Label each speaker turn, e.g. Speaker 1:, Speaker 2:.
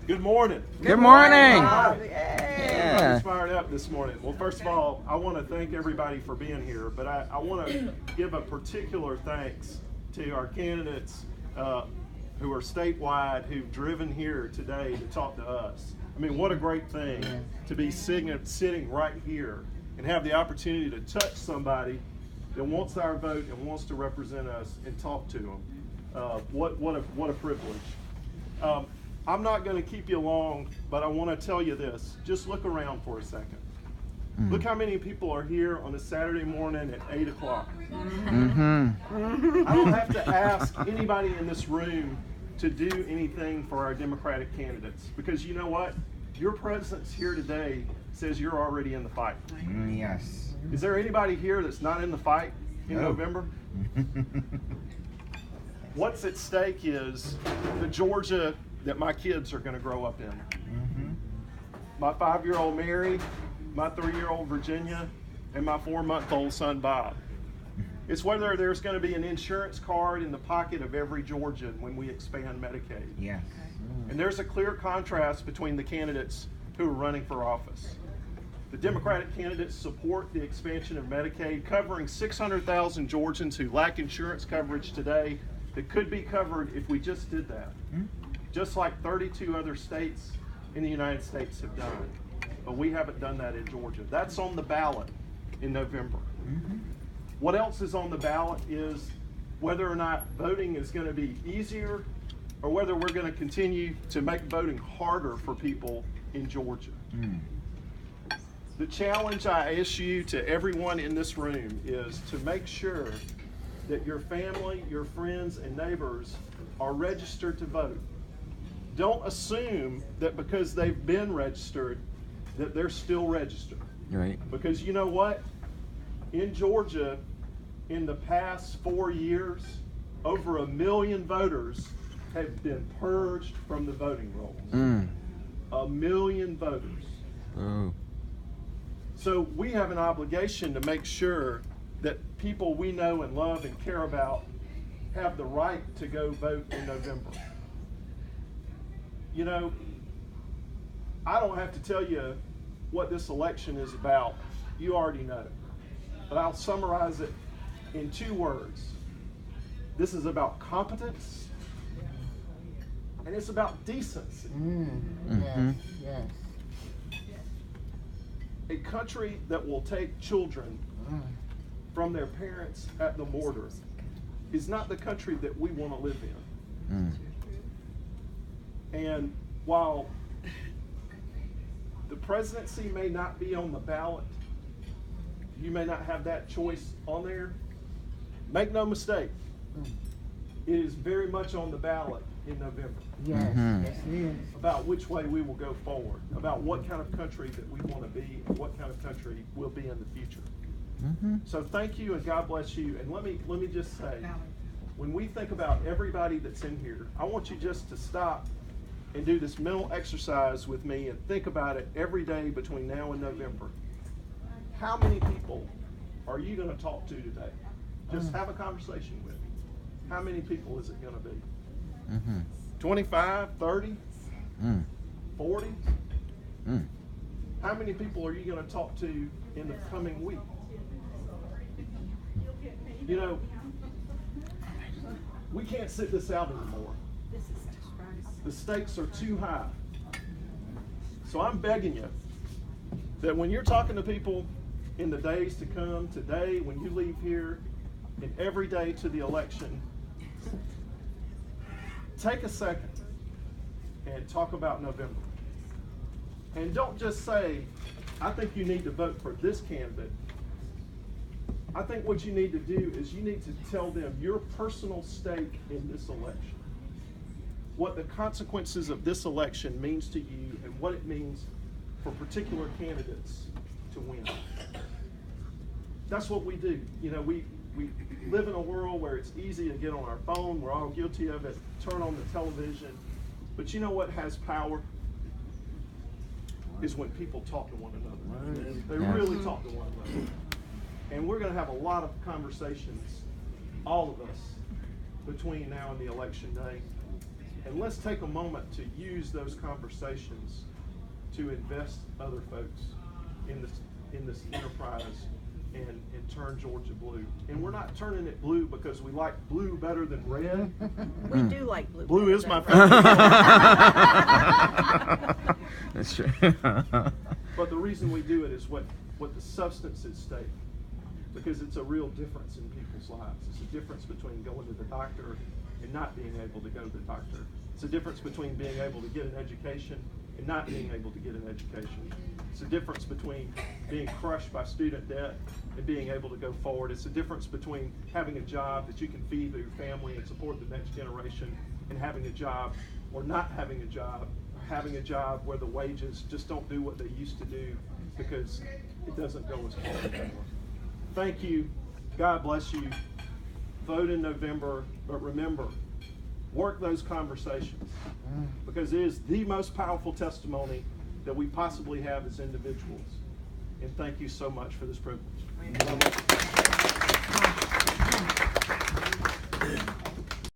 Speaker 1: Good morning.
Speaker 2: Good morning.
Speaker 1: Yeah. I'm fired up this morning. Well, first of all, I want to thank everybody for being here, but I want to give a particular thanks to our candidates who are statewide who've driven here today to talk to us. I mean, what a great thing to be sitting right here and have the opportunity to touch somebody that wants our vote and wants to represent us and talk to them. What a privilege. I'm not going to keep you long, but I want to tell you this. Just look around for a second. Look how many people are here on a Saturday morning at 8 o'clock. I don't have to ask anybody in this room to do anything for our Democratic candidates, because you know what? Your presence here today says you're already in the fight.
Speaker 2: Yes.
Speaker 1: Is there anybody here that's not in the fight in November? What's at stake is the Georgia that my kids are going to grow up in. My 5-year-old Mary, my 3-year-old Virginia, and my 4-month-old son Bob. It's whether there's going to be an insurance card in the pocket of every Georgian when we expand Medicaid.
Speaker 2: Yes.
Speaker 1: And there's a clear contrast between the candidates who are running for office. The Democratic candidates support the expansion of Medicaid, covering 600,000 Georgians who lack insurance coverage today that could be covered if we just did that. Just like 32 other states in the United States have done. But we haven't done that in Georgia. That's on the ballot in November. What else is on the ballot is whether or not voting is going to be easier or whether we're going to continue to make voting harder for people in Georgia. The challenge I issue to everyone in this room is to make sure that your family, your friends, and neighbors are registered to vote. Don't assume that because they've been registered that they're still registered.
Speaker 2: Right.
Speaker 1: Because you know what? In Georgia, in the past 4 years, over 1 million voters have been purged from the voting rolls. 1 million voters.
Speaker 2: Oh.
Speaker 1: So we have an obligation to make sure that people we know and love and care about have the right to go vote in November. You know, I don't have to tell you what this election is about. You already know. But I'll summarize it in 2 words. This is about competence, and it's about decency.
Speaker 3: Yes.
Speaker 1: A country that will take children from their parents at the border is not the country that we want to live in. And while the presidency may not be on the ballot, you may not have that choice on there, make no mistake, it is very much on the ballot in November.
Speaker 3: Yes, yes it is.
Speaker 1: About which way we will go forward, about what kind of country that we want to be and what kind of country we'll be in the future. So thank you and God bless you. And let me just say, when we think about everybody that's in here, I want you just to stop and do this mental exercise with me and think about it every day between now and November. How many people are you going to talk to today? Just have a conversation with. How many people is it going to be? 25, 30, 40? How many people are you going to talk to in the coming week? You know, we can't sit this out anymore. The stakes are too high. So I'm begging you that when you're talking to people in the days to come, today, when you leave here, and every day to the election, take a second and talk about November. And don't just say, I think you need to vote for this candidate. I think what you need to do is you need to tell them your personal stake in this election. What the consequences of this election means to you and what it means for particular candidates to win. That's what we do. You know, we live in a world where it's easy to get on our phone. We're all guilty of it. Turn on the television. But you know what has power? Is when people talk to one another. They really talk to one another. And we're going to have a lot of conversations, all of us, between now and the election day. And let's take a moment to use those conversations to invest other folks in this enterprise and turn Georgia blue. And we're not turning it blue because we like blue better than red.
Speaker 4: We do like blue.
Speaker 1: Blue
Speaker 4: better
Speaker 1: is my
Speaker 4: than-
Speaker 1: favorite.
Speaker 2: That's true.
Speaker 1: But the reason we do it is what the substance is stake. Because it's a real difference in people's lives. It's a difference between going to the doctor and not being able to go to the doctor. It's a difference between being able to get an education and not being able to get an education. It's a difference between being crushed by student debt and being able to go forward. It's a difference between having a job that you can feed your family and support the next generation and having a job or not having a job, or having a job where the wages just don't do what they used to do because it doesn't go as hard anymore. Thank you. God bless you. Vote in November, but remember, work those conversations because it is the most powerful testimony that we possibly have as individuals. And thank you so much for this privilege.